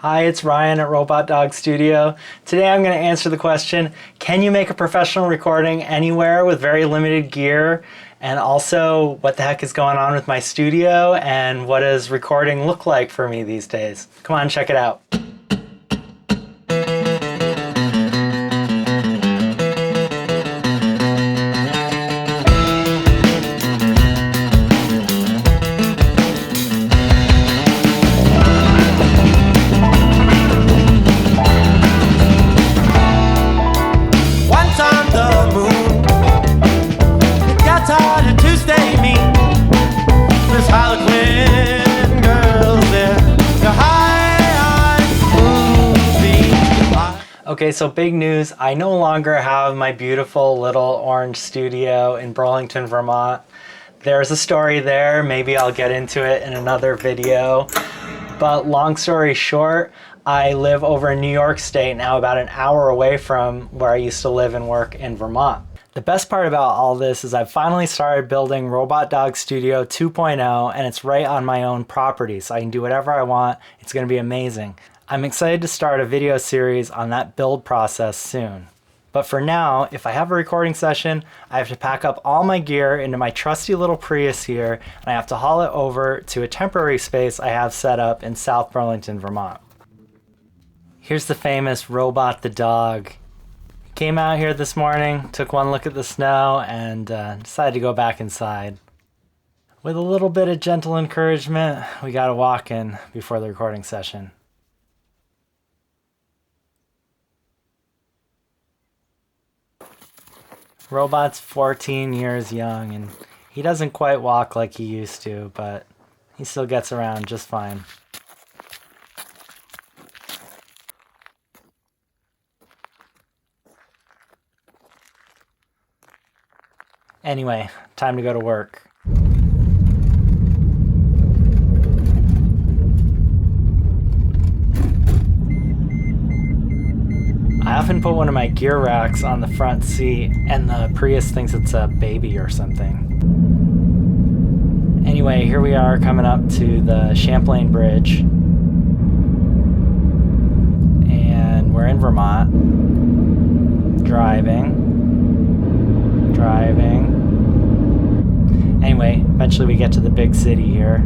Hi, it's Ryan at Robot Dog Studio. Today I'm going to answer the question, can you make a professional recording anywhere with very limited gear? And also, what the heck is going on with my studio and what does recording look like for me these days? Come on, check it out. Okay, so big news. I no longer have my beautiful little orange studio in Burlington, Vermont. There's a story there. Maybe I'll get into it in another video. But long story short, I live over in New York State now, about an hour away from where I used to live and work in Vermont. The best part about all this is I've finally started building Robot Dog Studio 2.0, and it's right on my own property, so I can do whatever I want. It's going to be amazing. I'm excited to start a video series on that build process soon. But for now, if I have a recording session, I have to pack up all my gear into my trusty little Prius here, and I have to haul it over to a temporary space I have set up in South Burlington, Vermont. Here's the famous Robot the dog. Came out here this morning, took one look at the snow, and decided to go back inside. With a little bit of gentle encouragement, we got a walk in before the recording session. Robot's 14 years young, and he doesn't quite walk like he used to, but he still gets around just fine. Anyway, time to go to work. I often put one of my gear racks on the front seat, and the Prius thinks it's a baby or something. Anyway, here we are coming up to the Champlain Bridge. And we're in Vermont. Driving. Anyway, eventually we get to the big city here.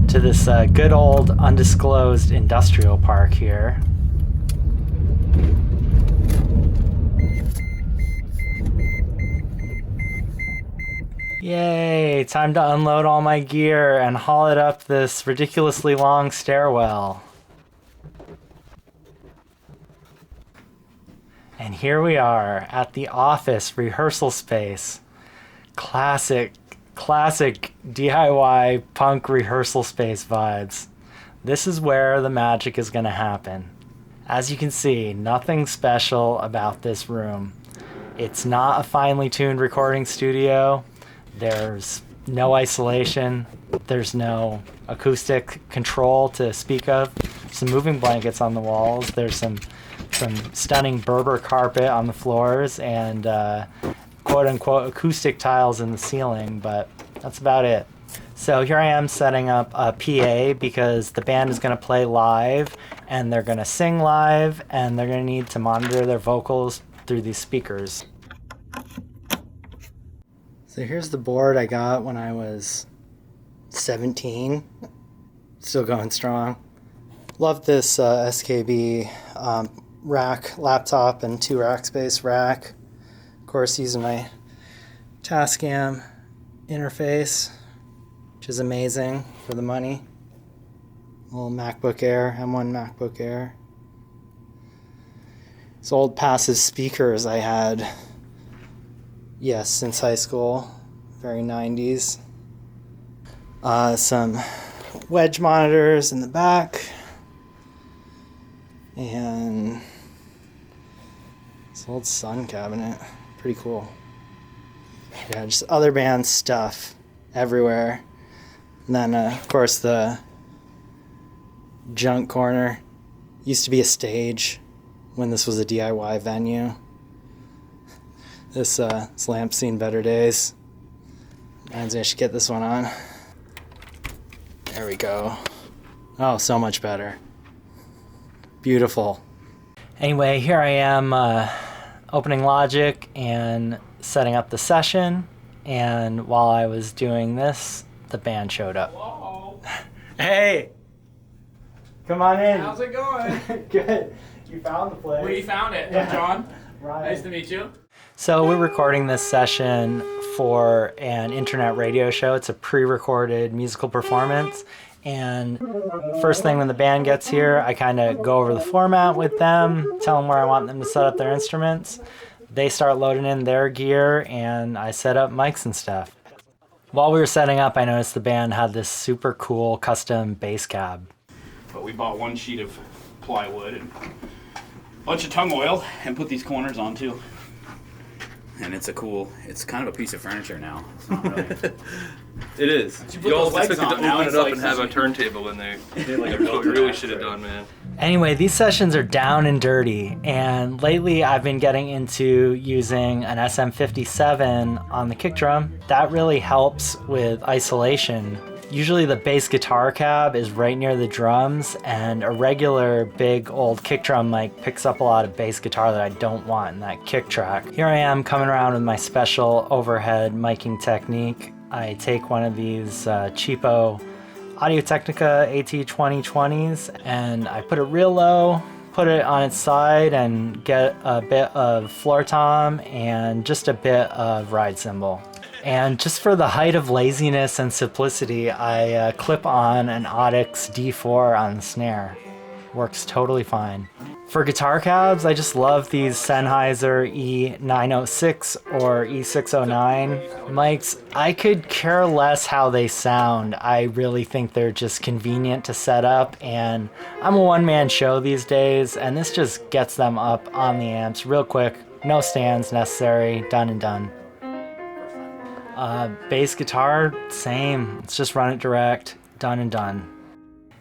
To this good old undisclosed industrial park here. Yay, time to unload all my gear and haul it up this ridiculously long stairwell. And here we are at the office rehearsal space. Classic DIY punk rehearsal space vibes. This is where the magic is going to happen. As you can see, nothing special about this room. It's not a finely tuned recording studio. There's no isolation. There's no acoustic control to speak of. Some moving blankets on the walls. There's some stunning Berber carpet on the floors and quote-unquote acoustic tiles in the ceiling, but that's about it. So here I am setting up a PA because the band is going to play live and they're going to sing live and they're going to need to monitor their vocals through these speakers. So here's the board I got when I was 17. Still going strong. Love this SKB rack laptop and 2 rack space rack. Of course, using my Tascam interface, which is amazing for the money. Little MacBook Air, M1 MacBook Air. It's old passive speakers I had, yes, since high school, very 90s. Some wedge monitors in the back, and this old Sun cabinet, pretty cool. Yeah, just other band stuff everywhere. And then, of course, the junk corner used to be a stage when this was a DIY venue. This lamp's seen better days. I should get this one on. There we go. Oh, so much better. Beautiful. Anyway, here I am opening Logic and setting up the session. And while I was doing this, the band showed up. Whoa. Hey! Come on in. How's it going? Good. You found the place. We found it. Yeah. I'm John. Right. Nice to meet you. So we're recording this session for an internet radio show. It's a pre-recorded musical performance. And first thing when the band gets here, I kind of go over the format with them, tell them where I want them to set up their instruments. They start loading in their gear, and I set up mics and stuff. While we were setting up, I noticed the band had this super cool custom bass cab. But we bought one sheet of plywood and a bunch of tung oil and put these corners onto. And it's kind of a piece of furniture now. It's not really. It is. You all put those expected legs to on, open now it up it's and like have a such a- turntable in there. did like a That's what we built-in really act, should have right? done, man. Anyway, these sessions are down and dirty, and lately I've been getting into using an SM57 on the kick drum. That really helps with isolation. Usually the bass guitar cab is right near the drums, and a regular big old kick drum mic picks up a lot of bass guitar that I don't want in that kick track. Here I am coming around with my special overhead miking technique. I take one of these cheapo Audio-Technica AT2020s and I put it real low, put it on its side, and get a bit of floor tom and just a bit of ride cymbal. And just for the height of laziness and simplicity, I clip on an Audix D4 on the snare. Works totally fine. For guitar cabs, I just love these Sennheiser E906 or E609 mics. I could care less how they sound. I really think they're just convenient to set up, and I'm a one-man show these days, and this just gets them up on the amps real quick. No stands necessary, done and done. Bass guitar, same. Let's just run it direct, done and done.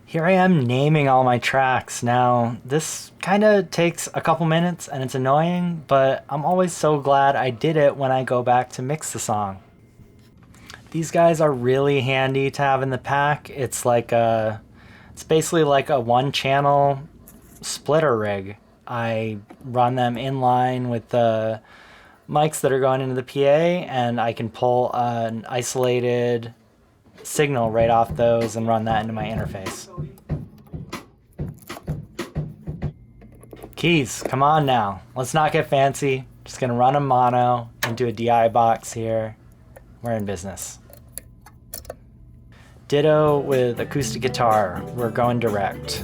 Here I am naming all my tracks. Now, this kind of takes a couple minutes and it's annoying, but I'm always so glad I did it when I go back to mix the song. These guys are really handy to have in the pack. It's basically like a one-channel splitter rig. I run them in line with the mics that are going into the PA, and I can pull an isolated signal right off those and run that into my interface. Keys, come on now. Let's not get fancy. Just gonna run a mono into a DI box here. We're in business. Ditto with acoustic guitar. We're going direct.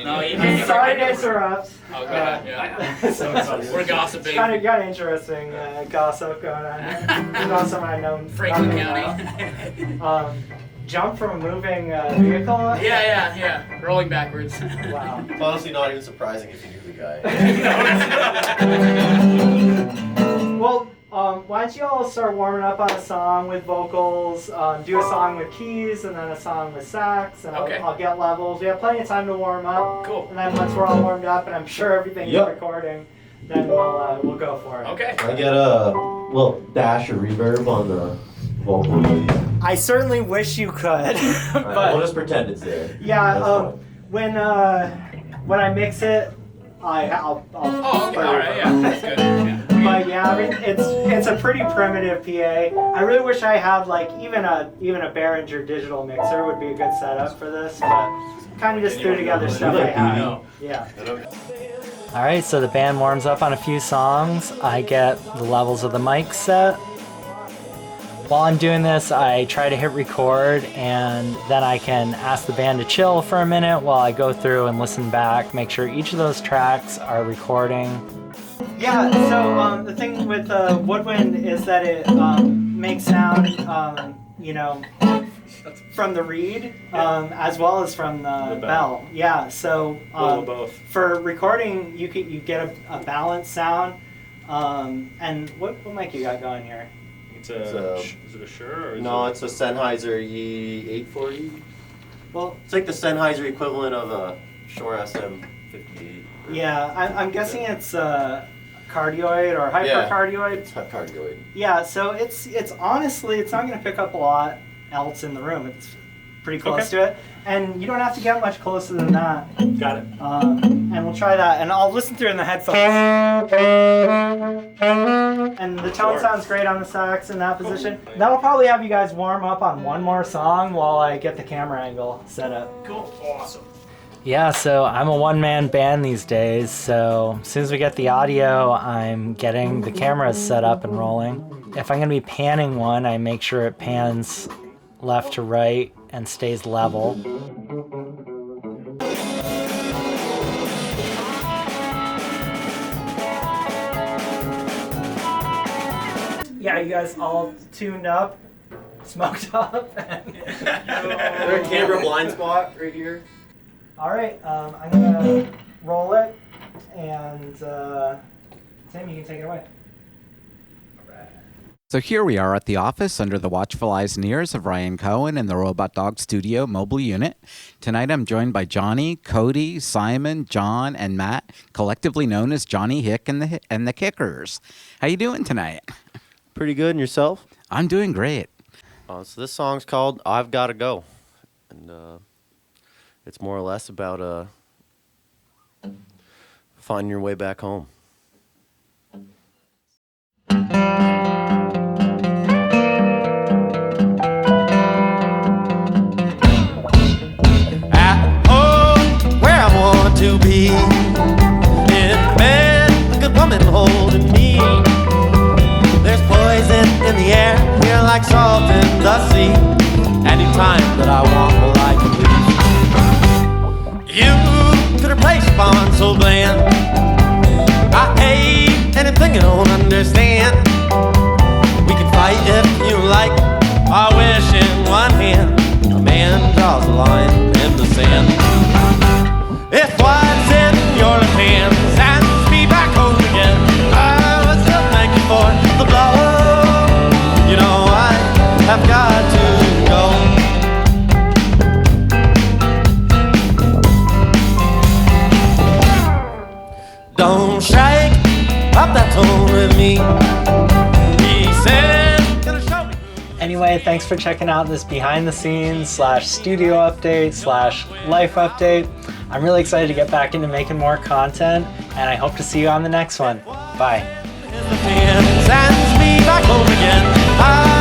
No, you can't. Sorry to interrupt. Oh, go ahead. Yeah. We're gossiping. Kind of got interesting gossip going on here. There's also my known Franklin County. Jump from a moving vehicle? Yeah. Rolling backwards. Wow. It's honestly not even surprising if you knew the guy. Well, why don't you all start warming up on a song with vocals, do a song with keys, and then a song with sax, and Okay. I'll get levels. We have plenty of time to warm up. Cool. And then once we're all warmed up, and I'm sure everything's recording, then we'll go for it. Okay. I get a little dash of reverb on the vocal, please. I certainly wish you could, Alright, but we'll just pretend it's there. yeah, That's when I mix it, I'll Oh, okay. All right. Yeah. That's good. Yeah. But yeah, I mean, it's a pretty primitive PA. I really wish I had like even a Behringer digital mixer would be a good setup for this, but kind of just threw together stuff I had. Yeah. All right, so the band warms up on a few songs. I get the levels of the mic set. While I'm doing this, I try to hit record, and then I can ask the band to chill for a minute while I go through and listen back, make sure each of those tracks are recording. Yeah, so the thing with Woodwind is that it makes sound, from the reed as well as from the bell. Yeah, so both. for recording, you get a balanced sound. And what mic you got going here? Is it a Shure or is No, it? it's a Sennheiser E840. Well, It's like the Sennheiser equivalent of a Shure SM58. yeah, I'm guessing it's cardioid or hypercardioid. It's hypercardioid. Yeah, so it's honestly, it's not going to pick up a lot else in the room. It's pretty close to it. And you don't have to get much closer than that. Got it. And we'll try that. And I'll listen through it in the headphones. And the tone sounds great on the sax in that position. That'll probably have you guys warm up on one more song while I get the camera angle set up. Cool. Awesome. Yeah, so I'm a one-man band these days, so as soon as we get the audio, I'm getting the cameras set up and rolling. If I'm going to be panning one, I make sure it pans left to right and stays level. Yeah, you guys all tuned up, smoked up, and... Is there a camera blind spot right here? All right, I'm gonna roll it, and Tim, you can take it away. So here we are at the office under the watchful eyes and ears of Ryan Cohen in the Robot Dog Studio mobile unit. Tonight I'm joined by Johnny, Cody, Simon, John, and Matt, collectively known as Johnny Hick and the Kickers. How you doing tonight? Pretty good, and yourself? I'm doing great. So this song's called I've Gotta Go. And it's more or less about finding your way back home. At home, where I want to be. In bed, a good woman holding me. There's poison in the air, here like salt in the sea. Anytime that I want, well, I can leave. You could replace a bond so bland. I hate anything you don't understand. We can fight if you like, I wish in one hand. A man draws a line in the sand. If what's in your left hand sends me back home again, I would still thank you for the blow. You know I have got to go. Don't shake up that tone with me. He said, gonna show me. Anyway, thanks for checking out this behind the scenes / studio update / life update. I'm really excited to get back into making more content, and I hope to see you on the next one. Bye. Sends me back home again.